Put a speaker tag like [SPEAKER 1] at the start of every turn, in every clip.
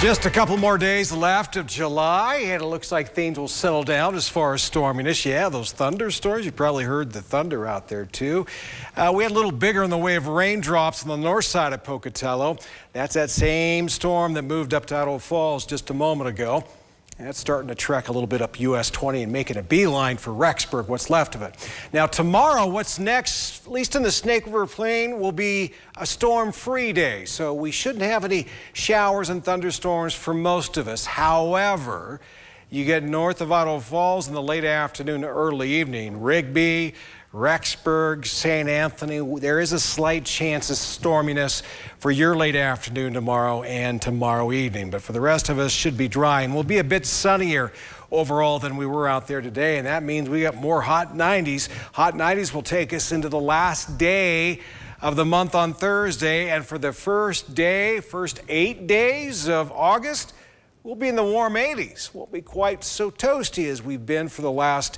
[SPEAKER 1] Just a couple more days left of July, and it looks like things will settle down as far as storminess. Yeah, those thunderstorms, you probably heard the thunder out there too. We had a little bigger in the way of raindrops on the north side of Pocatello. That's that same storm that moved up to Idaho Falls just a moment ago. That's starting to trek a little bit up US 20 and making a beeline for Rexburg, what's left of it. Now tomorrow, what's next, at least in the Snake River Plain, will be a storm-free day. So we shouldn't have any showers and thunderstorms for most of us. However, you get north of Idaho Falls in the late afternoon to early evening, Rigby, Rexburg, St. Anthony, there is a slight chance of storminess for your late afternoon tomorrow and tomorrow evening. But for the rest of us, should be dry, and we'll be a bit sunnier overall than we were out there today. And that means we got more hot 90s. Hot 90s will take us into the last day of the month on Thursday. And for the first 8 days of August, we'll be in the warm 80s. Won't be quite so toasty as we've been for the last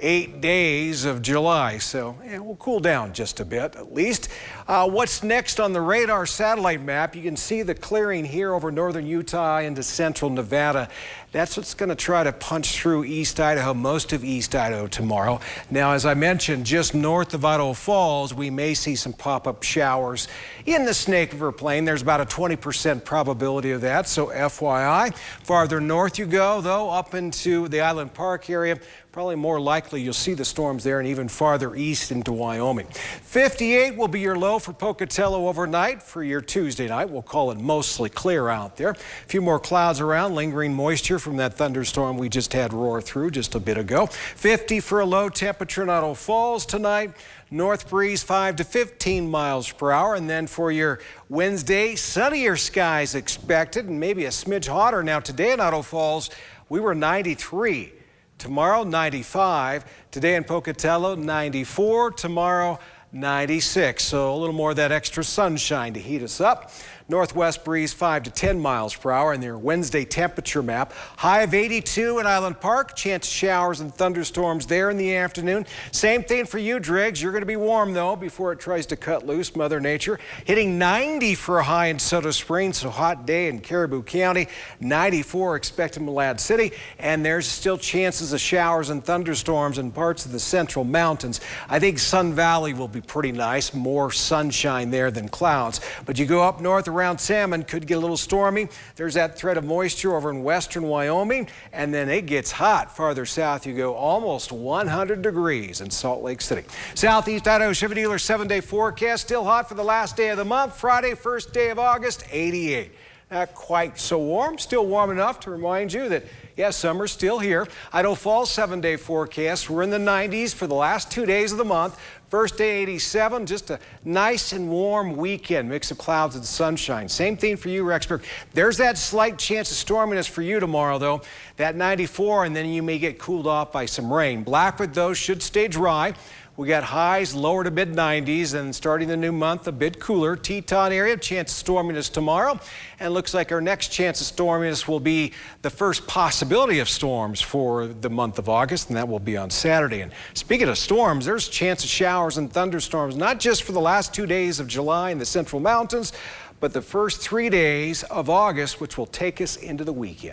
[SPEAKER 1] 8 days of July. So yeah, we'll cool down just a bit at least. What's next on the radar satellite map? You can see the clearing here over northern Utah into central Nevada. That's what's going to try to punch through East Idaho, most of East Idaho tomorrow. Now, as I mentioned, just north of Idaho Falls, we may see some pop-up showers in the Snake River Plain. There's about a 20% probability of that, so FYI. Farther north you go, though, up into the Island Park area, probably more likely you'll see the storms there, and even farther east into Wyoming. 58 will be your low for Pocatello overnight. For your Tuesday night, we'll call it mostly clear out there. A few more clouds around, lingering moisture from that thunderstorm we just had roar through just a bit ago. 50 for a low temperature in Idaho Falls tonight. North breeze 5 to 15 miles per hour. And then for your Wednesday, sunnier skies expected and maybe a smidge hotter. Now today in Idaho Falls, we were 93. Tomorrow, 95. Today in Pocatello, 94. Tomorrow, 96. So a little more of that extra sunshine to heat us up. Northwest breeze 5 to 10 miles per hour. And their Wednesday temperature map. High of 82 in Island Park. Chance of showers and thunderstorms there in the afternoon. Same thing for you, Driggs. You're going to be warm, though, before it tries to cut loose, Mother Nature. Hitting 90 for a high in Soda Springs. So hot day in Caribou County. 94 expected in Malad City. And there's still chances of showers and thunderstorms in parts of the central mountains. I think Sun Valley will be pretty nice. More sunshine there than clouds. But you go up north around Salmon, could get a little stormy. There's that threat of moisture over in western Wyoming, and then it gets hot. Farther south you go, almost 100 degrees in Salt Lake City. Southeast Idaho Chevy dealer 7-day forecast, still hot for the last day of the month. Friday, first day of August, 88. Not quite so warm, still warm enough to remind you that, yes, summer's still here. Idaho Falls 7-day forecast. We're in the 90s for the last 2 days of the month. First day 87, just a nice and warm weekend, mix of clouds and sunshine. Same thing for you, Rexburg. There's that slight chance of storminess for you tomorrow, though. That 94, and then you may get cooled off by some rain. Blackwood, though, should stay dry. We got highs lower to mid-90s, and starting the new month a bit cooler. Teton area, chance of storminess tomorrow. And looks like our next chance of storminess will be the first possibility of storms for the month of August, and that will be on Saturday. And speaking of storms, there's a chance of showers and thunderstorms, not just for the last 2 days of July in the central mountains, but the first 3 days of August, which will take us into the weekend.